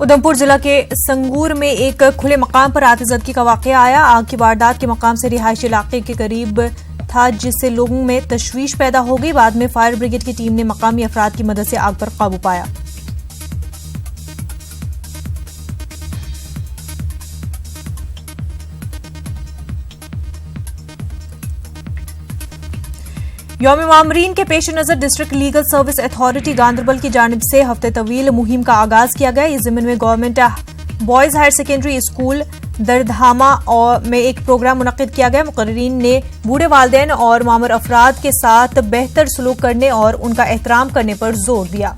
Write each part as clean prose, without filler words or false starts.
उधमपुर जिला के संगूर में एक खुले मकाम पर आतिशबाजी का वाकया आया। आग की वारदात के मकाम से रिहायशी इलाके के करीब था, जिससे लोगों में तशवीश पैदा हो गई। बाद में फायर ब्रिगेड की टीम ने मकामी अफराद की मदद से आग पर काबू पाया। यौम मामरीन के पेश नजर district legal service authority Ganderbal की जानिब से हफ्ते तवील मुहिम का आगाज किया गया। इस जिम्मन में government boys higher secondary school Dardhama में एक प्रोग्राम मुनक्किद किया गया। मुकर्रीरीन ने बूढ़े वालिदैन और मामर अफराद के साथ बेहतर सलूक करने और उनका एहतराम करने पर जोर दिया।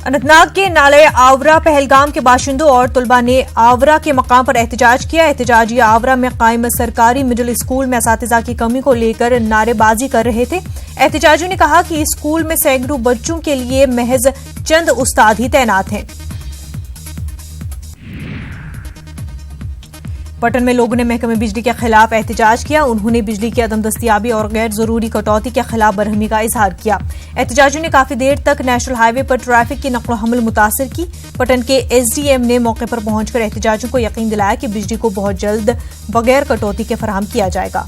अनंतनाग के नाले आवरा पहलगाम के बाशिंदों और तलबा ने आवरा के मकाम पर एहतजाज किया। एहतजाजी आवरा में कायम सरकारी मिडिल स्कूल में असातिज़ा की कमी को लेकर नारेबाजी कर रहे थे। एहतजाजियों ने कहा कि स्कूल में सैकड़ों बच्चों के लिए महज चंद उस्ताद ही तैनात हैं। पटन में लोगों ने महकमे बिजली के खिलाफ एहतजाज किया। उन्होंने बिजली की अदम दस्तियाबी और गैर जरूरी कटौती के खिलाफ बरहमी का इजहार किया। एहतजाजियों ने काफी देर तक नेशनल हाईवे पर ट्रैफिक की नक्ल हमल मुतासिर की। पटन के एसडीएम ने मौके पर पहुंचकर एहतजाजियों को यकीन दिलाया कि बिजली को बहुत जल्द बगैर कटौती के फराहम किया जाएगा।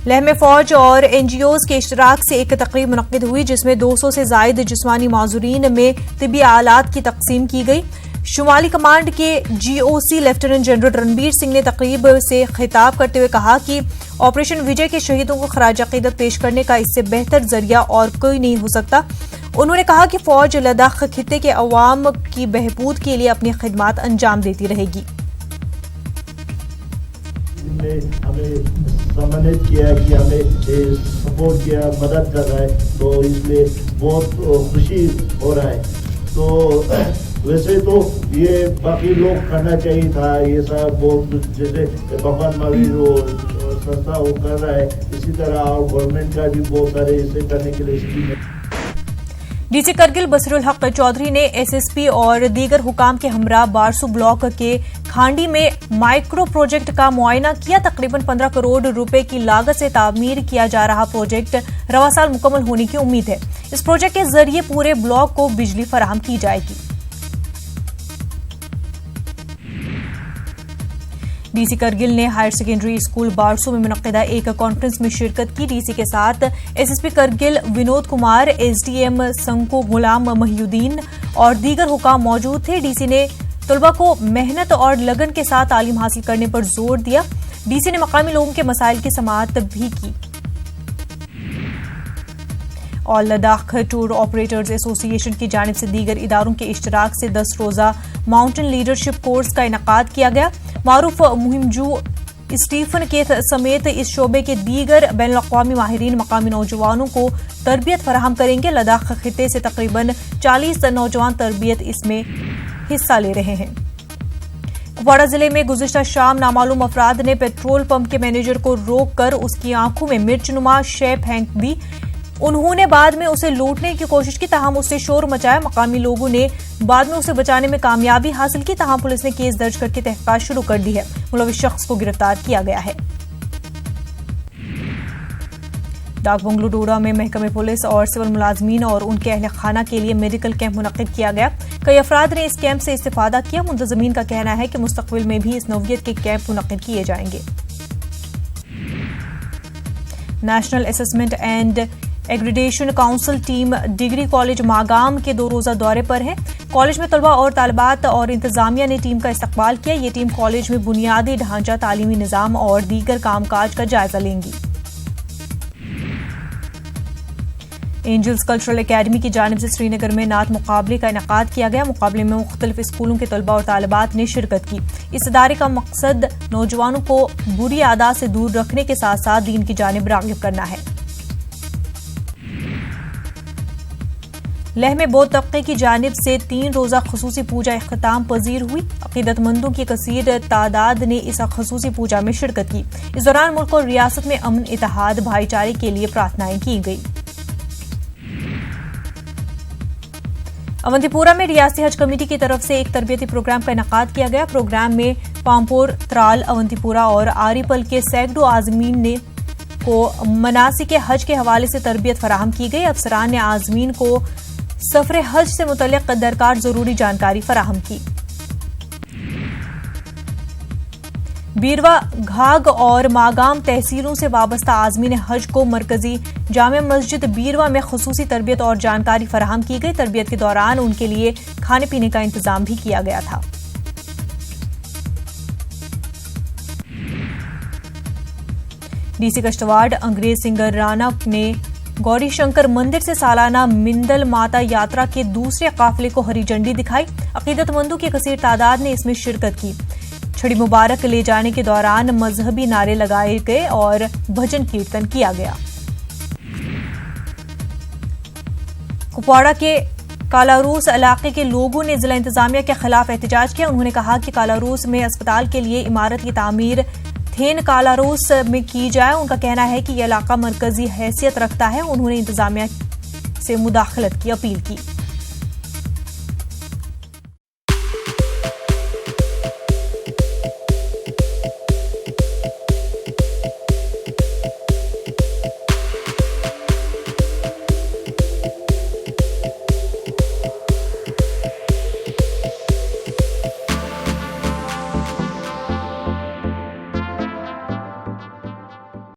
लेह में फौज और एनजीओज के इश्तराक से एक तकरीब मुनक्किद हुई, जिसमें 200 से जायद जिस्मानी माजूरीन में तिबी आलात की तकसीम की गई। शुमाली कमांड के GOC lieutenant general Ranbir Singh ने तकरीब से खिताब करते हुए कहा कि ऑपरेशन विजय के शहीदों को खराज अकीदत पेश करने का इससे बेहतर जरिया और कोई नहीं हो सकता। उन्होंने कहा कि फौज लद्दाख खित्ते के अवाम की बहबूद के लिए अपनी खिदमात अंजाम देती रहेगी। हमें सम्मानित किया कि हमें सपोर्ट किया, मदद कर रहा है, तो इसलिए बहुत खुशी हो रहा है। तो वैसे तो ये बाकी लोग करना चाहिए था, ये सब बहुत कुछ जैसे भगवान महावीर संस्था वो कर रहा है, इसी तरह और गवर्नमेंट का भी बहुत सारे इसे करने के लिए स्कीम है। डीसी करगिल बसरुल हक चौधरी ने एसएसपी और दीगर हुकाम के हमरा बारसू ब्लॉक के खांडी में माइक्रो प्रोजेक्ट का मुआयना किया। तकरीबन 15 करोड़ रुपए की लागत से तामीर किया जा रहा प्रोजेक्ट रवा साल मुकम्मल होने की उम्मीद है। इस प्रोजेक्ट के जरिए पूरे ब्लॉक को बिजली फराहम की जाएगी। डीसी करगिल ने हायर सेकेंडरी स्कूल बारसू में मुनक्किदा एक कॉन्फ्रेंस में शिरकत की। डीसी के साथ एसएसपी करगिल विनोद कुमार, एसडीएम संको गुलाम महियुद्दीन और दीगर हुकाम मौजूद थे। डीसी ने तलबा को मेहनत और लगन के साथ तालीम हासिल करने पर जोर दिया। डीसी ने मकामी लोगों के मसाइल की समाअत भी की। और लद्दाख टूर ऑपरेटर्स एसोसिएशन की जानिब से दीगर इदारों के इश्तराक से 10 रोजा माउंटेन लीडरशिप कोर्स का इनकाद किया गया। मारूफ मुहिमजू स्टीफन के समेत इस शोबे के दीगर बैनुल अक़वामी माहिरीन मकामी नौजवानों को तरबियत फराहम करेंगे। लद्दाख खित्ते से तकरीबन 40 नौजवान तरबियत इसमें हिस्सा ले रहे हैं। कुपवाड़ा जिले में गुज़िश्ता शाम नामालूम अफराद ने पेट्रोल पंप के मैनेजर को रोक कर उसकी आंखों में मिर्चनुमा शय फेंक दी। उन्होंने बाद में उसे लूटने की कोशिश की, ताहम उससे शोर मचाया। मकामी लोगों ने बाद में उसे बचाने में कामयाबी हासिल की, ताहम पुलिस ने केस दर्ज करके तहकीकात शुरू कर दी है। मुलविस शख्स को गिरफ्तार किया गया है। डाक बंगलू डोडा में महकमे पुलिस और सिविल मुलाजमीन और उनके अहल खाना के लिए मेडिकल कैंप मुनक्किद किया गया। कई अफराद ने इस कैंप से इस्तिफादा किया। मुंतजमीन का कहना है कि मुस्तकबिल में भी इस नौइयत के कैंप मुनक्किद किए जाएंगे। National assessment and accreditation council team degree college Magam के 2 रोजा दौरे पर है। कॉलेज में तलबा और तालिबात और इंतजामिया ने टीम का इस्तकबाल किया। ये टीम कॉलेज में बुनियादी ढांचा, तालीमी निजाम और दीगर कामकाज का जायजा लेंगी। एंजल्स कल्चरल एकेडमी की जानिब से श्रीनगर में नात मुकाबले का इनकाद किया गया। मुकाबले में मुख्तलिफ स्कूलों के तलबा और तालिबात ने शिरकत की। इस इदारे का मकसद नौजवानों को बुरी आदत से दूर रखने के साथ साथ दीन की जानिब रागिब करना है। लेह में बौद्ध तबके की जानिब से 3 रोजा खसूसी पूजा इख्तिताम पजीर हुई। अकीदतमंदों की कसीर तादाद ने इस खसूसी पूजा में शिरकत की। इस दौरान मुल्क और रियासत में अमन, इत्तेहाद, भाईचारे के लिए प्रार्थनाएं की गई। अवंतीपुरा में रियासती हज कमेटी की तरफ से एक तरबियती प्रोग्राम का इनेकाद किया गया। प्रोग्राम में पामपुर, त्राल, अवंतीपुरा और आरीपल के सैकड़ों आजमीन ने को मनासिक हज के हवाले से तरबियत फराहम की गई। अफसरान ने आजमीन को सफर हज से मुतल्लिक दरकार जरूरी जानकारी फराहम की। बीरवा, घाग और मागाम तहसीलों से वाबस्ता आजमीन हज को मरकजी जामे मस्जिद बीरवा में खुसूसी तरबियत और जानकारी फराहम की गई। तरबियत के दौरान उनके लिए खाने पीने का इंतजाम भी किया गया था। डीसी कश्तवाड़ अंग्रेज सिंह राणा ने गौरी शंकर मंदिर से सालाना मिंदल माता यात्रा के दूसरे काफिले को हरी झंडी दिखाई। अकीदतमंदों की कसीर तादाद ने इसमें शिरकत की। छड़ी मुबारक ले जाने के दौरान मजहबी नारे लगाए गए और भजन कीर्तन किया गया। कुपवाड़ा के कालारूस इलाके के लोगों ने जिला इंतजामिया के खिलाफ एहतजाज किया। उन्होंने कहा कि कालारूस में अस्पताल के लिए इमारत की तामीर थेन कालारूस में की जाए। उनका कहना है कि यह इलाका मरकजी हैसियत रखता है। उन्होंने इंतजामिया से मुदाखलत की अपील की।